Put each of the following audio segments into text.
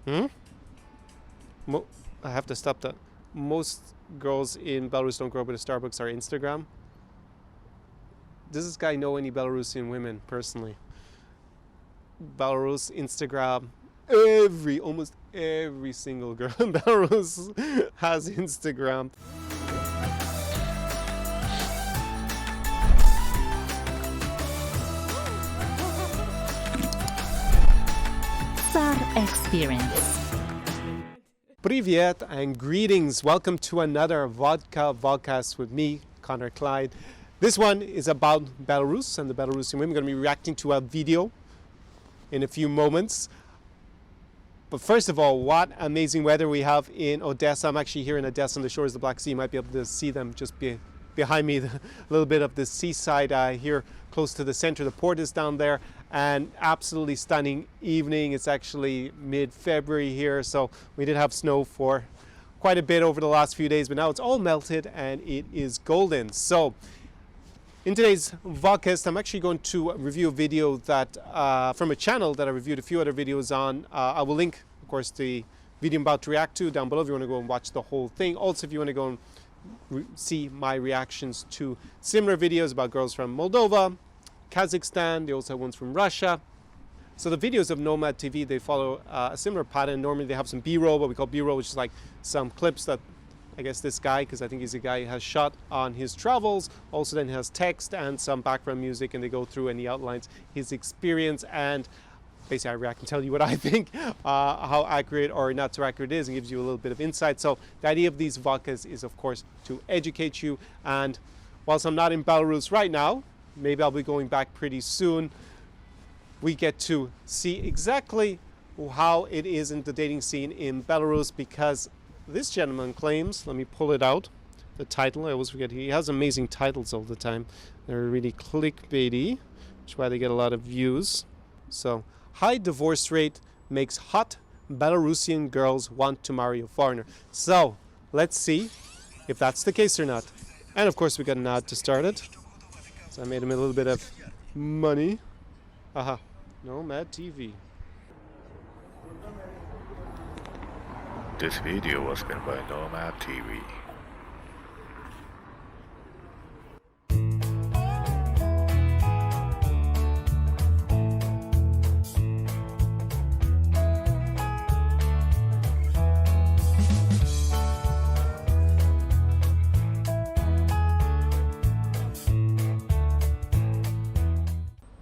Hmm? I have to stop that. Most girls in Belarus don't grow up with a Starbucks or Instagram. Does this guy know any Belarusian women personally? Belarus, Instagram, almost every single girl in Belarus has Instagram. SAR Experience. Привет and greetings. Welcome to another Vodka Vodcast with me, Connor Clyde. This one is about Belarus and the Belarusian women. I'm going to be reacting to a video in a few moments. But first of all, what amazing weather we have in Odessa. I'm actually here in Odessa on the shores of the Black Sea. You might be able to see them just behind me, a little bit of the seaside here close to the center. The port is down there, and absolutely stunning evening. It's actually mid-February here, so we did have snow for quite a bit over the last few days, but now it's all melted and it is golden. So in today's vodcast, I'm actually going to review a video that from a channel that I reviewed a few other videos on. I will link, of course, the video I'm about to react to down below if you want to go and watch the whole thing. Also, if you want to go and see my reactions to similar videos about girls from Moldova, Kazakhstan, they also have ones from Russia. So the videos of Nomad TV, they follow a similar pattern. Normally they have some B-roll, what we call B-roll, which is like some clips that I guess this guy, because I think he's a guy who has shot on his travels. Also then has text and some background music, and they go through and he outlines his experience, and basically I react and tell you what I think, how accurate or not so accurate it is, and gives you a little bit of insight. So the idea of these vodkas is, of course, to educate you. And whilst I'm not in Belarus right now, maybe I'll be going back pretty soon, we get to see exactly how it is in the dating scene in Belarus, because this gentleman claims, let me pull it out, the title, I always forget, he has amazing titles all the time. They're really clickbaity, which is why they get a lot of views. So, high divorce rate makes hot Belarusian girls want to marry a foreigner. So, let's see if that's the case or not. And of course we got an ad to start it. So I made him a little bit of money. Aha, Nomad TV. This video was made by Nomad TV.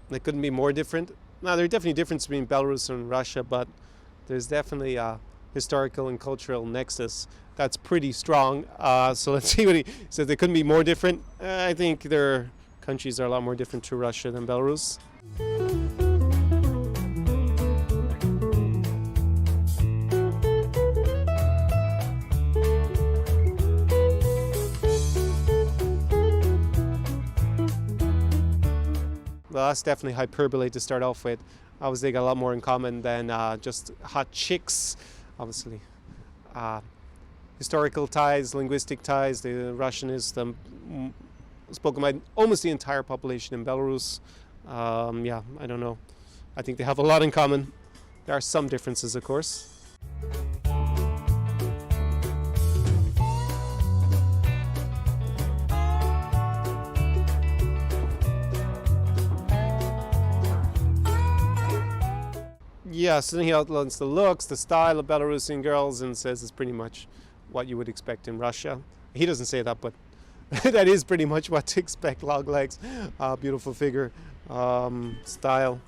They couldn't be more different. Now, there's definitely a difference between Belarus and Russia, but there's definitely a historical and cultural nexus that's pretty strong. So let's see what he says. They couldn't be more different. I think their countries are a lot more different to Russia than Belarus. Well, that's definitely hyperbole to start off with. Obviously, they got a lot more in common than just hot chicks. Obviously, historical ties, linguistic ties. The Russian is spoken by almost the entire population in Belarus. Yeah, I don't know. I think they have a lot in common. There are some differences, of course. Yeah, so then he outlines the looks, the style of Belarusian girls, and says it's pretty much what you would expect in Russia. He doesn't say that, but that is pretty much what to expect. Long legs, beautiful figure, style.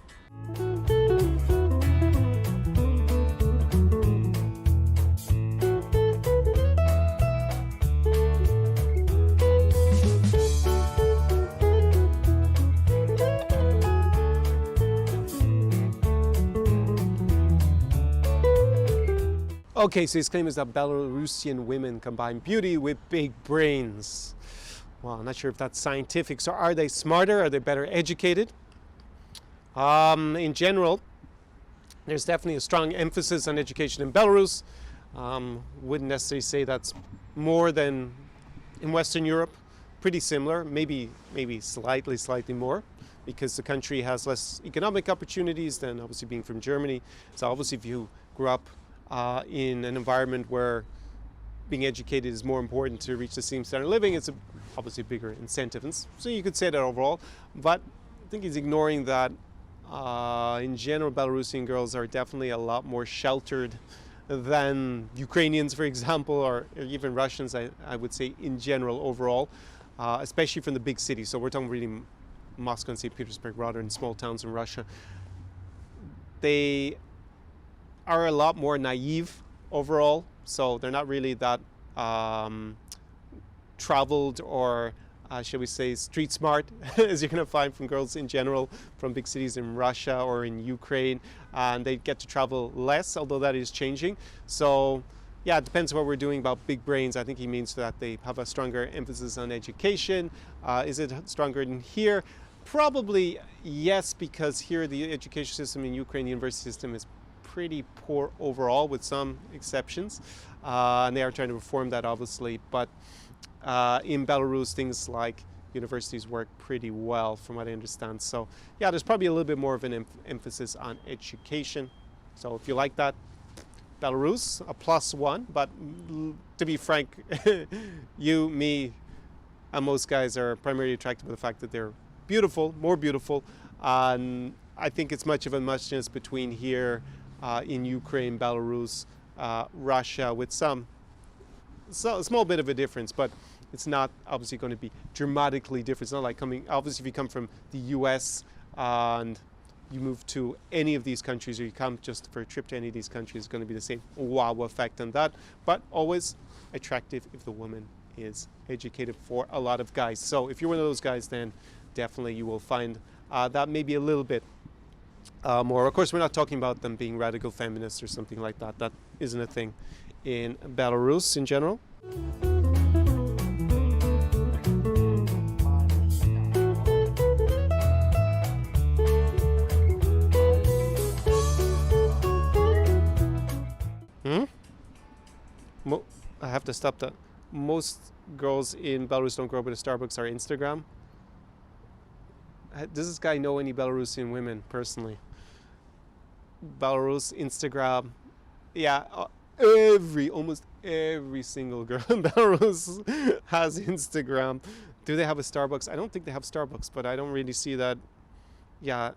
Okay, so his claim is that Belarusian women combine beauty with big brains. Well, I'm not sure if that's scientific. So are they smarter? Are they better educated? In general, there's definitely a strong emphasis on education in Belarus. Wouldn't necessarily say that's more than in Western Europe. Pretty similar, maybe slightly more, because the country has less economic opportunities than obviously being from Germany. So obviously if you grew up in an environment where being educated is more important to reach the same standard of living. It's obviously a bigger incentive. And so you could say that overall, but I think he's ignoring that in general, Belarusian girls are definitely a lot more sheltered than Ukrainians, for example, or even Russians, I would say in general overall, especially from the big cities. So we're talking really Moscow and St. Petersburg rather than small towns in Russia. They are a lot more naive overall, so they're not really that traveled or shall we say street smart as you're going to find from girls in general from big cities in Russia or in Ukraine, and they get to travel less, although that is changing. So yeah, it depends what we're doing about big brains. I think he means that they have a stronger emphasis on education. Is it stronger than here? Probably yes, because here the education system in Ukraine, the university system is pretty poor overall with some exceptions, and they are trying to reform that obviously, but in Belarus things like universities work pretty well from what I understand. So yeah, there's probably a little bit more of an emphasis on education. So if you like that, Belarus, a +1, but to be frank, you, me, and most guys are primarily attracted by the fact that they're beautiful, more beautiful, and I think it's much of a muchness between here in Ukraine, Belarus, Russia, with a small bit of a difference, but it's not obviously going to be dramatically different. It's not like obviously if you come from the US and you move to any of these countries, or you come just for a trip to any of these countries, it's going to be the same wow effect on that, but always attractive if the woman is educated for a lot of guys. So if you're one of those guys, then definitely you will find that maybe a little bit more. Of course, we're not talking about them being radical feminists or something like that. That isn't a thing in Belarus in general. I have to stop that. Most girls in Belarus don't grow up with a Starbucks or Instagram. Does this guy know any Belarusian women personally? Belarus, Instagram, yeah, almost every single girl in Belarus has Instagram. Do they have a Starbucks? I don't think they have Starbucks, but I don't really see that. Yeah,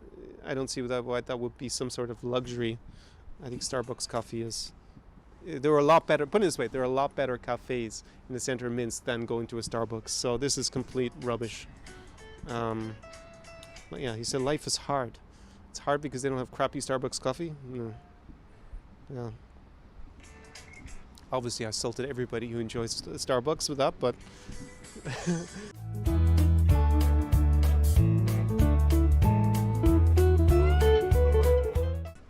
I don't see why that would be some sort of luxury. I think Starbucks coffee is. There are a lot better. Put it this way: there are a lot better cafes in the center of Minsk than going to a Starbucks. So this is complete rubbish. But yeah, he said life is hard. It's hard because they don't have crappy Starbucks coffee. No. Yeah. Obviously, I insulted everybody who enjoys Starbucks with that, but.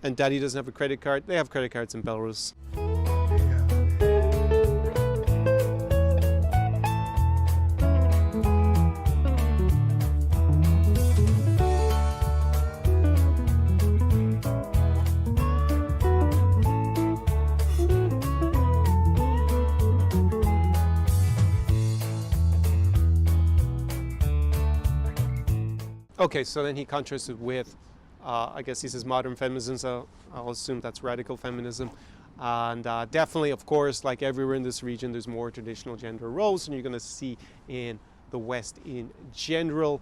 And Daddy doesn't have a credit card. They have credit cards in Belarus. Okay, so then he contrasted with, I guess he says modern feminism, so I'll assume that's radical feminism. And definitely, of course, like everywhere in this region, there's more traditional gender roles, and you're going to see in the West in general.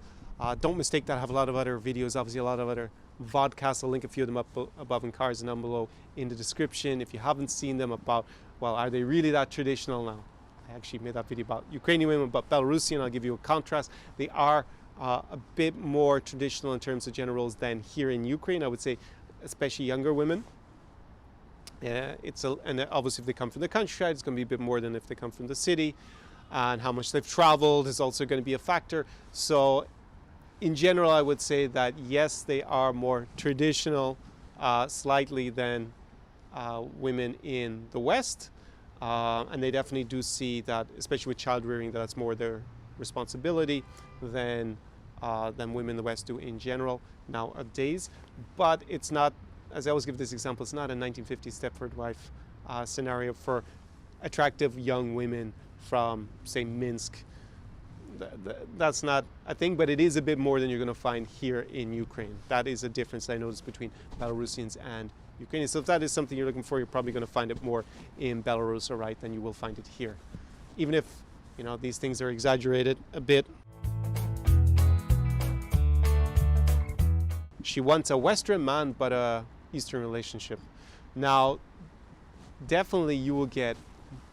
Don't mistake that. I have a lot of other videos, obviously a lot of other vodcasts. I'll link a few of them up above in cards and down below in the description. If you haven't seen them about, well, are they really that traditional now? I actually made that video about Ukrainian women, but Belarusian, I'll give you a contrast. They are a bit more traditional in terms of gender roles than here in Ukraine. I would say, especially younger women. And obviously if they come from the countryside, it's going to be a bit more than if they come from the city. And how much they've traveled is also going to be a factor. So in general, I would say that yes, they are more traditional slightly than women in the West. And they definitely do see that, especially with child rearing, that's more their responsibility than women in the West do in general nowadays. But it's not, as I always give this example, it's not a 1950s Stepford wife scenario for attractive young women from, say, Minsk. That's not a thing, but it is a bit more than you're going to find here in Ukraine. That is a difference I noticed between Belarusians and Ukrainian. So if that is something you're looking for, you're probably going to find it more in Belarus, all right, than you will find it here. Even if, you know, these things are exaggerated a bit. She wants a Western man, but a Eastern relationship. Now, definitely you will get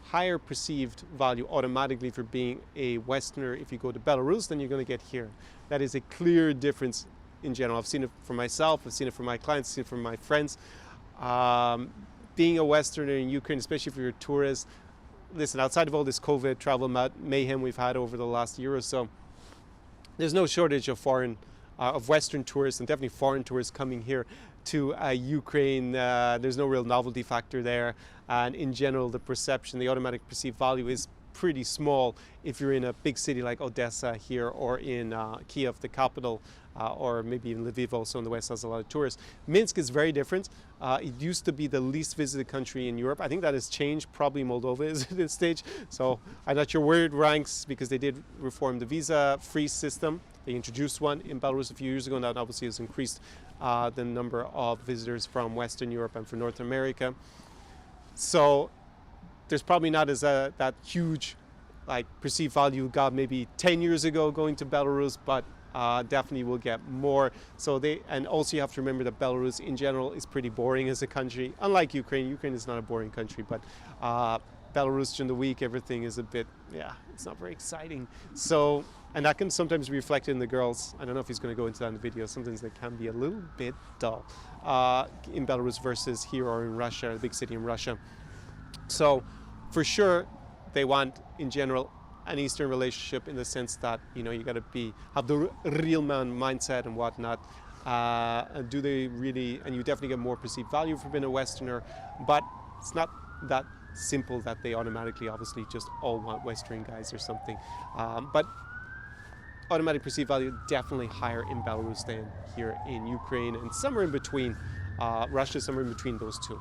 higher perceived value automatically for being a Westerner if you go to Belarus than you're going to get here. That is a clear difference in general. I've seen it for myself, I've seen it for my clients, I've seen it for my friends. Being a Westerner in Ukraine, especially if you're a tourist, listen, outside of all this COVID travel mayhem we've had over the last year or so, there's no shortage of of Western tourists and definitely foreign tourists coming here to Ukraine. There's no real novelty factor there, and in general the perception, the automatic perceived value is pretty small if you're in a big city like Odessa here, or in Kiev, the capital, or maybe even Lviv also in the west has a lot of tourists. Minsk is very different. It used to be the least visited country in Europe. I think that has changed. Probably Moldova is at this stage. So I'm not sure where it ranks, because they did reform the visa-free system. They introduced one in Belarus a few years ago, and that obviously has increased the number of visitors from Western Europe and from North America. So there's probably not as that huge like perceived value got maybe 10 years ago going to Belarus, but definitely will get more. And also you have to remember that Belarus in general is pretty boring as a country. Unlike Ukraine, Ukraine is not a boring country, but Belarus during the week, everything is a bit, it's not very exciting. So, and that can sometimes be reflected in the girls. I don't know if he's going to go into that in the video. Sometimes they can be a little bit dull in Belarus versus here or in Russia, a big city in Russia. So for sure, they want in general an Eastern relationship, in the sense that, you know, you got to have the real man mindset and whatnot. And do they really? And you definitely get more perceived value for being a Westerner, but it's not that simple that they automatically, obviously, just all want Western guys or something. But automatic perceived value definitely higher in Belarus than here in Ukraine, and somewhere in between. Russia, somewhere in between those two.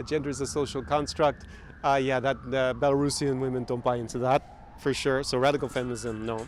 Gender is a social construct. That Belarusian women don't buy into that, for sure. So radical feminism, no.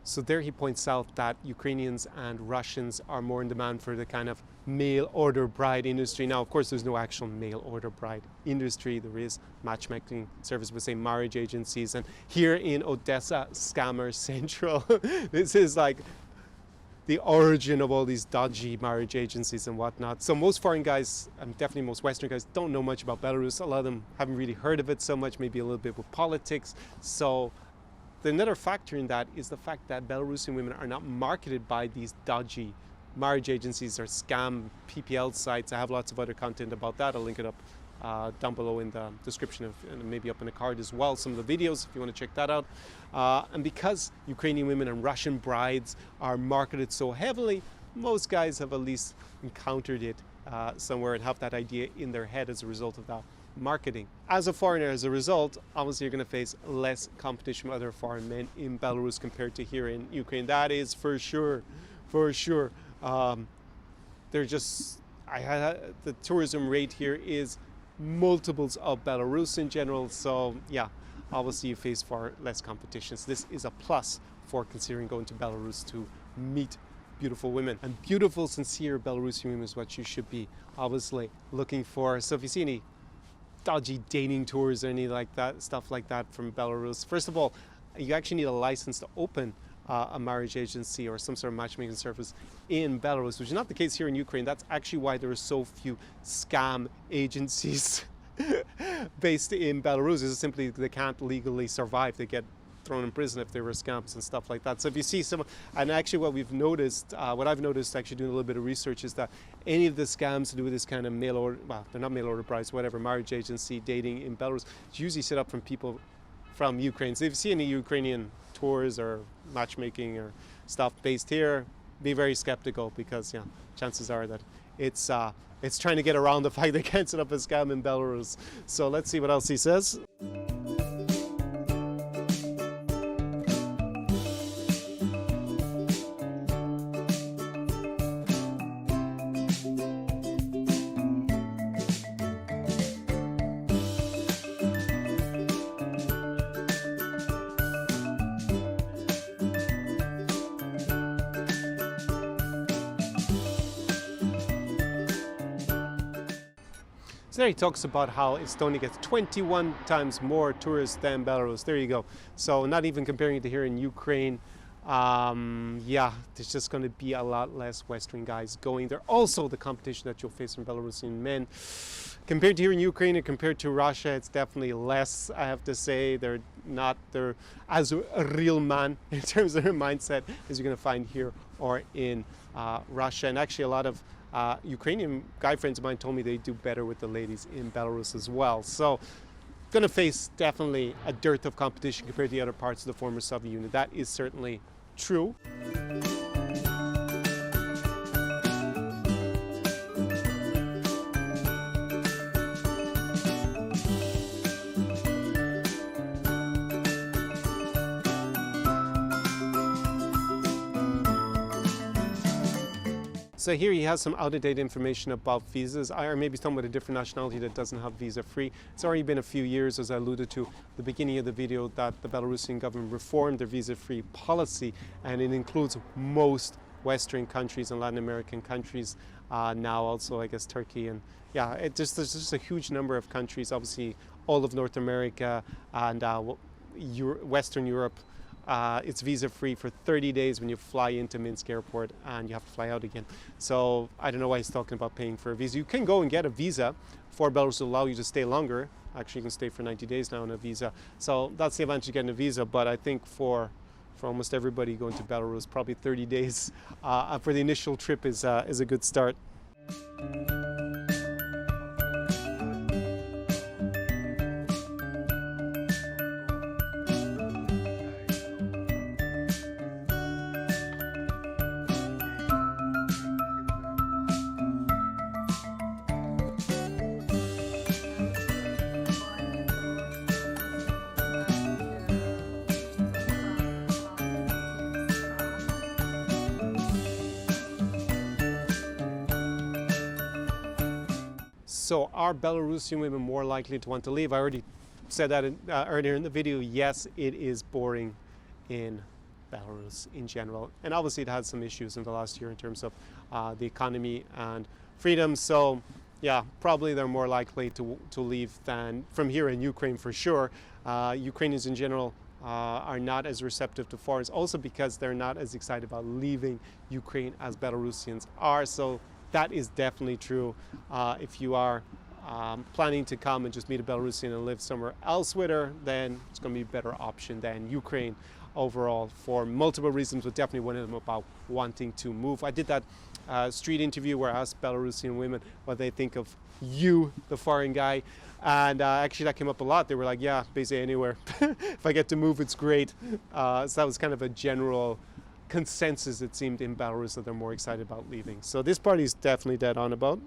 So there he points out that Ukrainians and Russians are more in demand for the kind of mail order bride industry. Now, of course, there's no actual mail order bride industry. There is matchmaking service with, say, marriage agencies. And here in Odessa, Scammer Central, this is like the origin of all these dodgy marriage agencies and whatnot. So most foreign guys, and definitely most Western guys, don't know much about Belarus. A lot of them haven't really heard of it so much, maybe a little bit with politics. So another factor in that is the fact that Belarusian women are not marketed by these dodgy marriage agencies or scam PPL sites. I have lots of other content about that. I'll link it up down below in the description, and maybe up in the card as well, some of the videos if you want to check that out. And because Ukrainian women and Russian brides are marketed so heavily, most guys have at least encountered it somewhere and have that idea in their head as a result of that marketing. As a foreigner, as a result, obviously you're going to face less competition with other foreign men in Belarus compared to here in Ukraine. That is for sure, for sure. They're just, the tourism rate here is multiples of Belarus in general. So yeah, obviously you face far less competition. So this is a plus for considering going to Belarus to meet beautiful women. And beautiful, sincere Belarusian women is what you should be obviously looking for. So if you see any dodgy dating tours or any like that, stuff like that from Belarus, first of all, you actually need a license to open a marriage agency or some sort of matchmaking service in Belarus, which is not the case here in Ukraine. That's actually why there are so few scam agencies based in Belarus. Is simply they can't legally survive. They get thrown in prison if they were scams and stuff like that. So if you see some, and actually what we've noticed, what I've noticed actually doing a little bit of research, is that any of the scams to do with this kind of mail order, well, they're not mail order brides, whatever, marriage agency, dating in Belarus, it's usually set up from people from Ukraine. So if you see any Ukrainian tours or matchmaking or stuff based here, be very skeptical, because chances are that it's trying to get around the fact they can't set up a scam in Belarus. So let's see what else he says. So there he talks about how Estonia gets 21 times more tourists than Belarus. There you go. So not even comparing it to here in Ukraine. Yeah, there's just going to be a lot less Western guys going there. Also, the competition that you'll face from Belarusian men, compared to here in Ukraine and compared to Russia, it's definitely less. I have to say, they're as a real man in terms of their mindset as you're going to find here or in Russia. And actually, a lot of Ukrainian guy friends of mine told me they do better with the ladies in Belarus as well. So going to face definitely a dearth of competition compared to the other parts of the former Soviet Union. That is certainly true. So here he has some out-of-date information about visas, or maybe someone with a different nationality that doesn't have visa-free. It's already been a few years, as I alluded to at the beginning of the video, that the Belarusian government reformed their visa-free policy, and it includes most Western countries and Latin American countries, now also I guess Turkey, and yeah, there's just a huge number of countries, obviously all of North America and Western Europe. It's visa-free for 30 days when you fly into Minsk airport, and you have to fly out again. So I don't know why he's talking about paying for a visa. You can go and get a visa for Belarus to allow you to stay longer. Actually, you can stay for 90 days now on a visa. So that's the advantage of getting a visa. But I think for almost everybody going to Belarus, probably 30 days for the initial trip is a good start. So are Belarusian women more likely to want to leave? I already said that earlier in the video. Yes, it is boring in Belarus in general. And obviously it had some issues in the last year in terms of the economy and freedom. So yeah, probably they're more likely to leave than from here in Ukraine for sure. Ukrainians in general are not as receptive to foreigners, also because they're not as excited about leaving Ukraine as Belarusians are. So that is definitely true. If you are planning to come and just meet a Belarusian and live somewhere else with her, then it's going to be a better option than Ukraine overall for multiple reasons, but definitely one of them about wanting to move. I did that street interview where I asked Belarusian women what they think of you, the foreign guy, and actually that came up a lot. They were like, yeah, basically anywhere. If I get to move, it's great. So that was kind of a general consensus, it seemed, in Belarus, that they're more excited about leaving. So this party is definitely dead on about.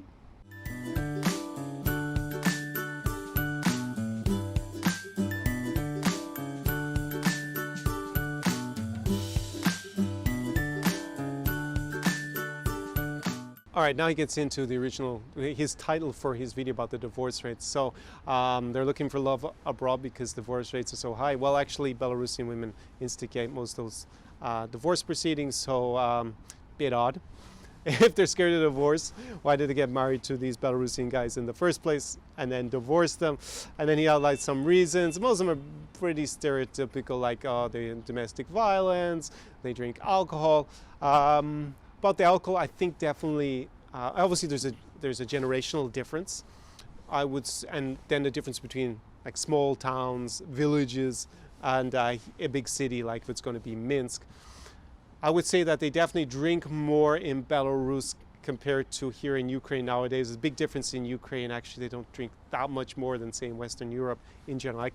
All right, now he gets into his title for his video about the divorce rates. So they're looking for love abroad because divorce rates are so high. Well, actually, Belarusian women instigate most of those divorce proceedings, so bit odd. If they're scared of divorce, why did they get married to these Belarusian guys in the first place and then divorce them? And then he outlines some reasons. Most of them are pretty stereotypical, like they domestic violence, they drink alcohol. About the alcohol, I think definitely, obviously there's a generational difference. And then the difference between like small towns, villages, and a big city like if it's going to be Minsk. I would say that they definitely drink more in Belarus compared to here in Ukraine nowadays. There's a big difference in Ukraine. Actually, they don't drink that much more than, say, in Western Europe in general.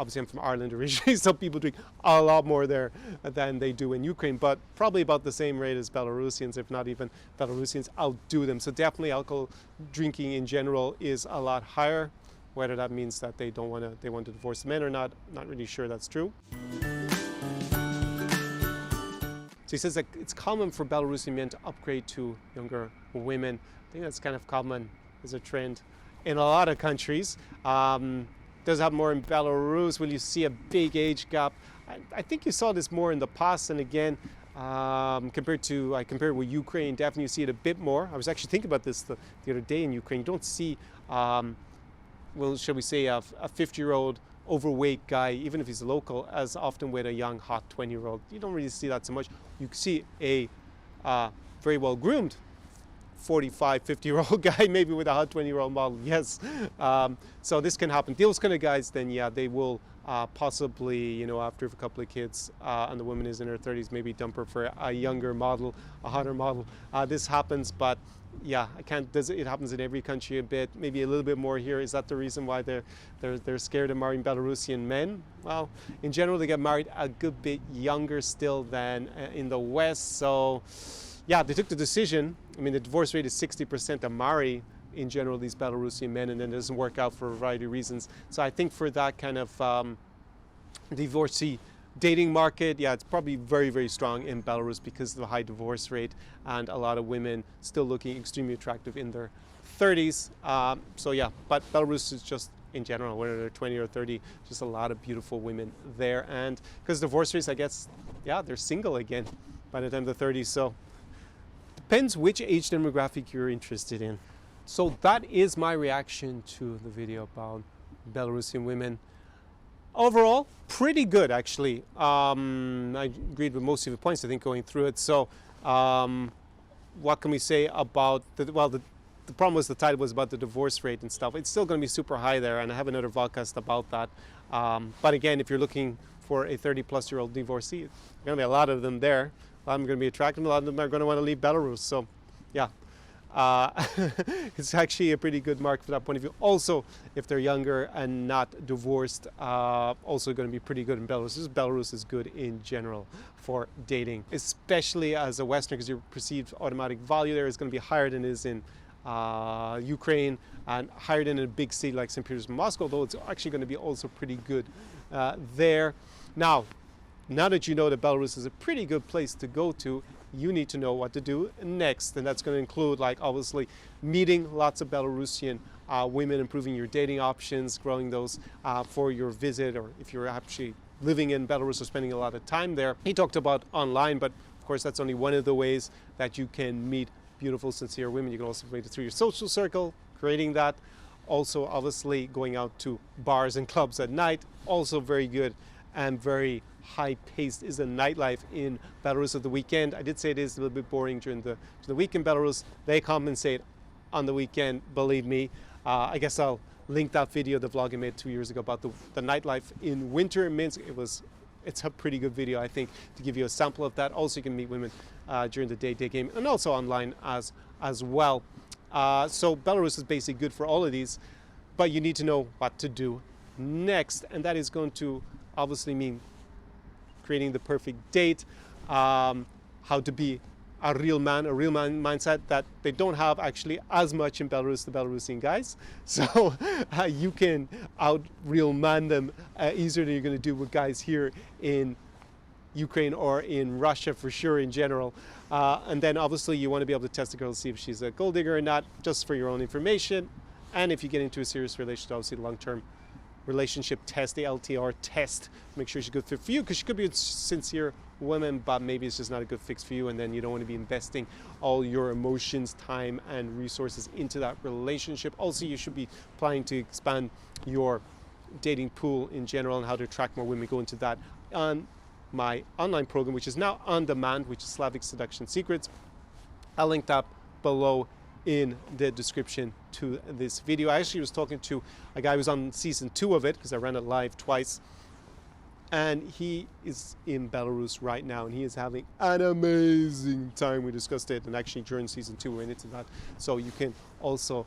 Obviously, I'm from Ireland originally, so people drink a lot more there than they do in Ukraine, but probably about the same rate as Belarusians, if not even Belarusians outdo them. So definitely alcohol drinking in general is a lot higher. Whether that means that they want to divorce men or not really sure that's true. So he says that it's common for Belarusian men to upgrade to younger women. I think that's kind of common as a trend in a lot of countries. Does have more in Belarus. Will you see a big age gap? I think you saw this more in the past, and again, compared to, I compared with Ukraine, definitely you see it a bit more. I was actually thinking about this the other day in Ukraine. You don't see, well, shall we say, a 50-year-old overweight guy, even if he's a local, as often with a young, hot 20-year-old. You don't really see that so much. You see a very well-groomed 45, 50-year-old guy, maybe with a hot 20-year-old model, yes. So this can happen. Those kind of guys, then yeah, they will possibly, you know, after a couple of kids and the woman is in her 30s, maybe dump her for a younger model, a hotter model. This happens, but yeah, it happens in every country a bit, maybe a little bit more here. Is that the reason why they're scared of marrying Belarusian men? Well, in general, they get married a good bit younger still than in the West. So yeah, they took the decision. I mean, the divorce rate is 60% to marry, in general, these Belarusian men, and then it doesn't work out for a variety of reasons. So I think for that kind of divorcee dating market, yeah, it's probably very, very strong in Belarus because of the high divorce rate and a lot of women still looking extremely attractive in their 30s. So yeah, but Belarus is just, in general, whether they're 20 or 30, just a lot of beautiful women there. And because divorce rates, I guess, yeah, they're single again by the time they're 30. So depends which age demographic you're interested in. So that is my reaction to the video about Belarusian women. Overall, pretty good actually. I agreed with most of the points, I think, going through it. So what can we say about the problem was the title was about the divorce rate and stuff. It's still going to be super high there, and I have another podcast about that. But again, if you're looking for a 30-plus-year-old divorcee, there's going to be a lot of them there. A lot of them are going to be attractive. A lot of them are going to want to leave Belarus. So yeah. It's actually a pretty good mark from that point of view. Also, if they're younger and not divorced, also going to be pretty good in Belarus. Belarus is good in general for dating, especially as a Westerner, because your perceived automatic value there is going to be higher than it is in Ukraine and higher than in a big city like St. Petersburg, Moscow, though it's actually going to be also pretty good there. Now that you know that Belarus is a pretty good place to go to, you need to know what to do next, and that's going to include, like, obviously meeting lots of Belarusian women, improving your dating options, growing those for your visit, or if you're actually living in Belarus or spending a lot of time there. He talked about online, but of course that's only one of the ways that you can meet beautiful, sincere women. You can also meet it through your social circle, creating that. Also, obviously, going out to bars and clubs at night, also very good and very high-paced is the nightlife in Belarus at the weekend. I did say it is a little bit boring during the week in Belarus. They compensate on the weekend, believe me. I guess I'll link that video, the vlog I made 2 years ago about the nightlife in winter in Minsk. It's a pretty good video, I think, to give you a sample of that. Also, you can meet women during the day game, and also online as well. So Belarus is basically good for all of these, but you need to know what to do next, and that is going to obviously mean creating the perfect date, how to be a real man mindset that they don't have actually as much in Belarus, the Belarusian guys. So you can out real man them easier than you're going to do with guys here in Ukraine or in Russia, for sure, in general. And then obviously you want to be able to test the girl to see if she's a gold digger or not, just for your own information. And if you get into a serious relationship, obviously the long-term relationship test, the LTR test, make sure she's a good fit for you, because she could be a sincere woman, but maybe it's just not a good fix for you, and then you don't want to be investing all your emotions, time, and resources into that relationship. Also, you should be planning to expand your dating pool in general and how to attract more women. Go into that on my online program, which is now on demand, which is Slavic Seduction Secrets. I'll link that below in the description to this video. I actually was talking to a guy who was on season 2 of it, because I ran it live twice, and he is in Belarus right now, and he is having an amazing time. We discussed it, and actually during season 2 we went into that, so you can also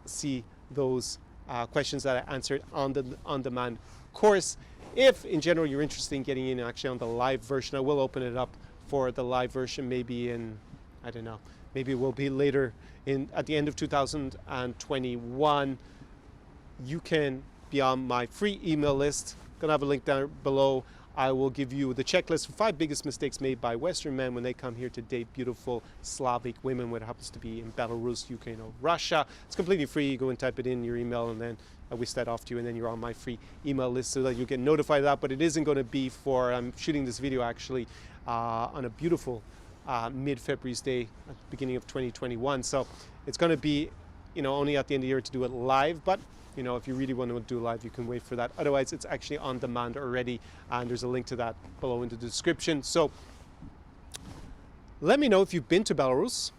see those questions that I answered on the on-demand course. If in general you're interested in getting in actually on the live version, I will open it up for the live version maybe in, I don't know, maybe it will be later at the end of 2021. You can be on my free email list. Gonna have a link down below. I will give you the checklist for 5 biggest mistakes made by Western men when they come here to date beautiful Slavic women, whether it happens to be in Belarus, Ukraine, or Russia. It's completely free. You go and type it in your email, and then I whisk that off to you, and then you're on my free email list so that you get notified of that. But it isn't going to be for, I'm shooting this video actually on a beautiful mid-February's day at the beginning of 2021. So it's going to be, only at the end of the year to do it live, but if you really want to do live, you can wait for that. Otherwise, it's actually on demand already, and there's a link to that below in the description. So let me know if you've been to Belarus.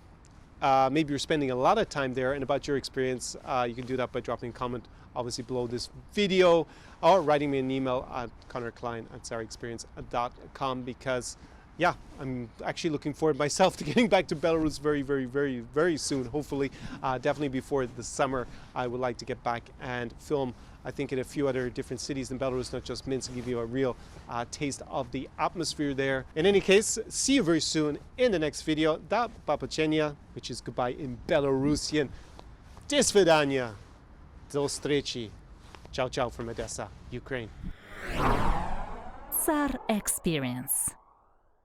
Maybe you're spending a lot of time there, and about your experience. You can do that by dropping a comment, obviously, below this video, or writing me an email at connorklein@sarexperience.com, because yeah, I'm actually looking forward myself to getting back to Belarus very, very, very, very soon. Hopefully, definitely before the summer, I would like to get back and film, I think, in a few other different cities in Belarus, not just Minsk, and give you a real taste of the atmosphere there. In any case, see you very soon in the next video. Da побачення, which is goodbye in Belarusian. До свидания. До встречи. Ciao, ciao from Odessa, Ukraine. SAR Experience.